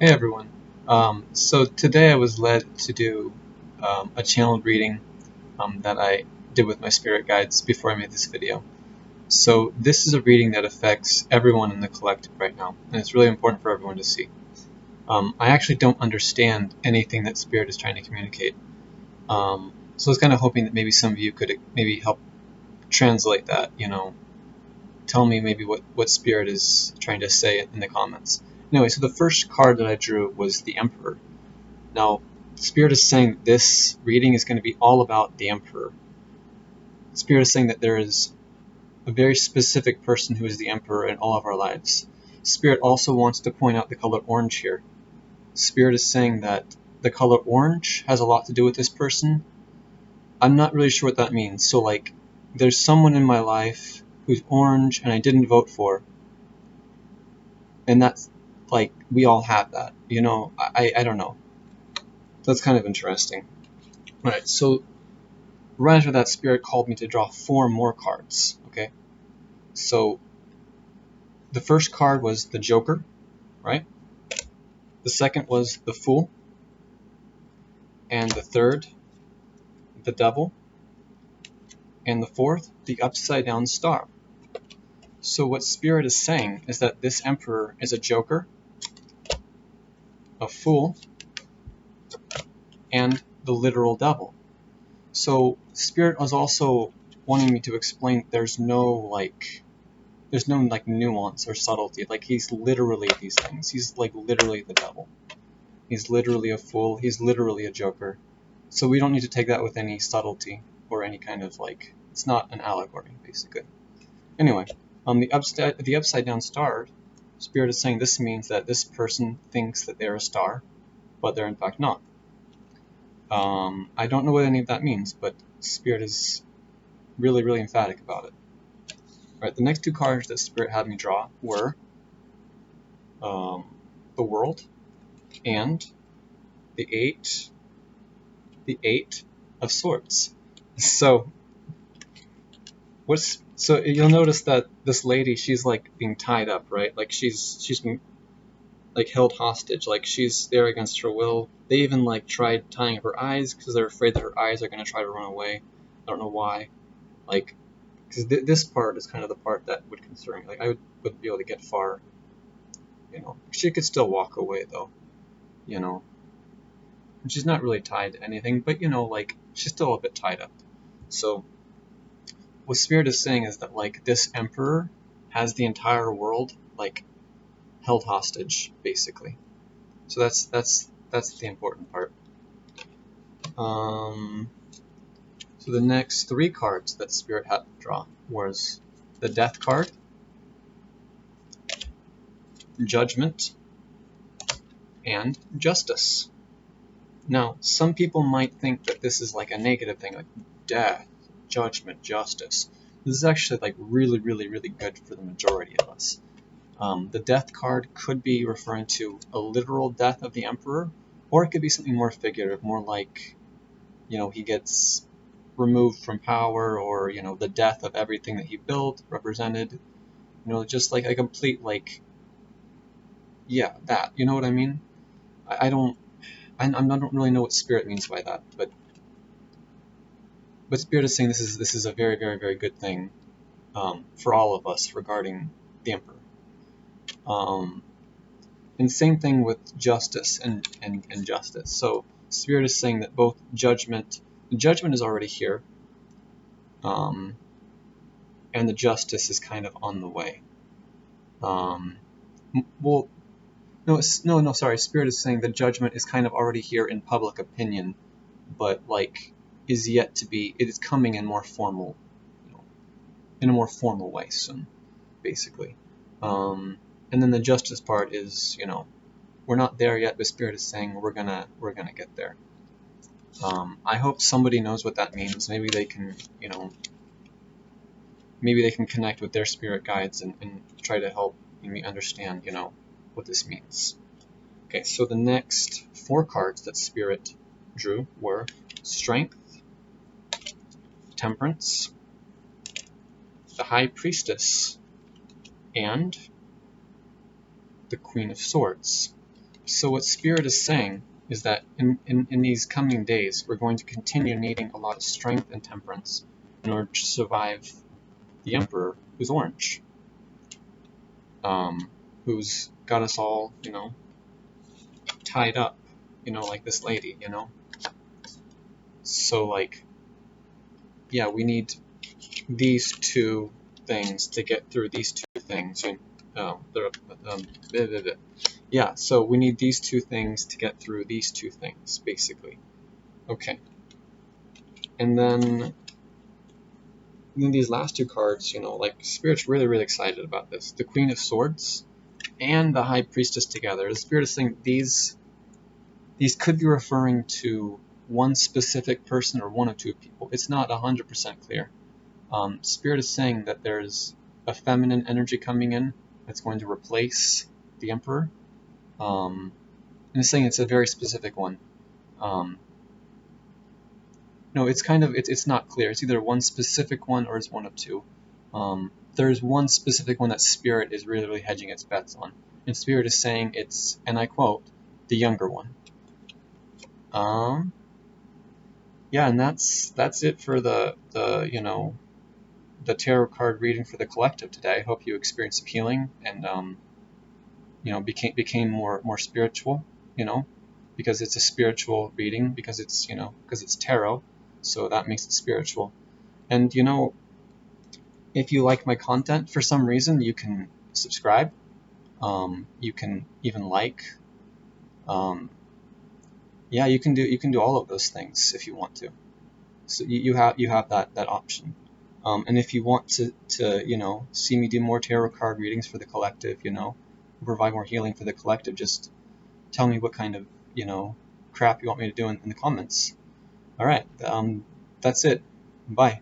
Hey everyone. So today I was led to do a channeled reading that I did with my spirit guides before I made this video. So this is a reading that affects everyone in the collective right now, and it's really important for everyone to see. I actually don't understand anything that spirit is trying to communicate. So I was kind of hoping that maybe some of you could maybe help translate that, tell me maybe what spirit is trying to say in the comments. Anyway, so the first card that I drew was the Emperor. Now, Spirit is saying this reading is going to be all about the Emperor. Spirit is saying that there is a very specific person who is the Emperor in all of our lives. Spirit also wants to point out the color orange here. Spirit is saying that the color orange has a lot to do with this person. I'm not really sure what that means. So, like, there's someone in my life who's orange and I didn't vote for. And that's, like, we all have that. I don't know. That's kind of interesting. Alright, so right after that, Spirit called me to draw 4 more cards. Okay, so the first card was the Joker, right? The second was the Fool, and the third, the Devil, and the fourth, the Upside Down Star. So what Spirit is saying is that this Emperor is a Joker, a Fool, and the literal Devil. So Spirit was also wanting me to explain there's no nuance or subtlety. Like, he's literally these things. He's like literally the devil. He's literally a fool. He's literally a joker. So we don't need to take that with any subtlety or any kind of it's not an allegory, basically. Anyway, the upside down star, Spirit is saying this means that this person thinks that they're a star, but they're in fact not. I don't know what any of that means, but Spirit is really, really emphatic about it. Alright, the next 2 cards that Spirit had me draw were the World and the Eight of Swords. So you'll notice that this lady, she's like being tied up, right? Like she's been like held hostage, like she's there against her will. They even like tried tying up her eyes because they're afraid that her eyes are going to try to run away. I don't know why. Like, because this part is kind of the part that would concern me. Like, I wouldn't be able to get far. She could still walk away though. You know, and she's not really tied to anything, but like she's still a bit tied up. So what Spirit is saying is that like this Emperor has the entire world like held hostage, basically. So that's the important part. So the next 3 cards that Spirit had to draw was the Death card, Judgment, and Justice. Now, some people might think that this is like a negative thing, like death, judgment, justice. This is actually like really, really, really good for the majority of us. The Death card could be referring to a literal death of the Emperor, or it could be something more figurative, more like, he gets removed from power, or, the death of everything that he built, represented, just like a complete, yeah, that, you know what I mean? I don't really know what Spirit means by that, but Spirit is saying this is a very, very, very good thing for all of us regarding the Emperor. And same thing with justice and justice. So Spirit is saying that both judgment is already here, and the justice is kind of on the way. Well, no, sorry. Spirit is saying the judgment is kind of already here in public opinion, but is yet to be. It is coming in more formal, in a more formal way soon, basically. And then the justice part is, we're not there yet, but Spirit is saying we're gonna get there. I hope somebody knows what that means. Maybe they can, maybe they can connect with their spirit guides and try to help me understand, what this means. Okay, so the next 4 cards that Spirit drew were Strength, Temperance, the High Priestess, and the Queen of Swords. So what Spirit is saying is that in these coming days, we're going to continue needing a lot of strength and temperance in order to survive the Emperor, who's orange, who's got us all, tied up, like this lady, So, like, yeah, we need these two things to get through these two things. Yeah, so we need these two things to get through these two things, basically. Okay. And then these last two cards, like, Spirit's really, really excited about this. The Queen of Swords and the High Priestess together. The Spirit is saying these could be referring to one specific person or one of two people. It's not 100% clear. Spirit is saying that there's a feminine energy coming in that's going to replace the Emperor. And it's saying it's a very specific one. No, it's not clear. It's either one specific one or it's one of two. There's one specific one that Spirit is really, really hedging its bets on. And Spirit is saying it's, and I quote, the younger one. Yeah, and that's it for the tarot card reading for the collective today. I hope you experienced some healing and became more spiritual, because it's a spiritual reading, because it's tarot, so that makes it spiritual. And if you like my content for some reason, you can subscribe. You can even like. Yeah, you can do all of those things if you want to. So you have that option. And if you want to see me do more tarot card readings for the collective, provide more healing for the collective, just tell me what kind of crap you want me to do in the comments. All right, that's it. Bye.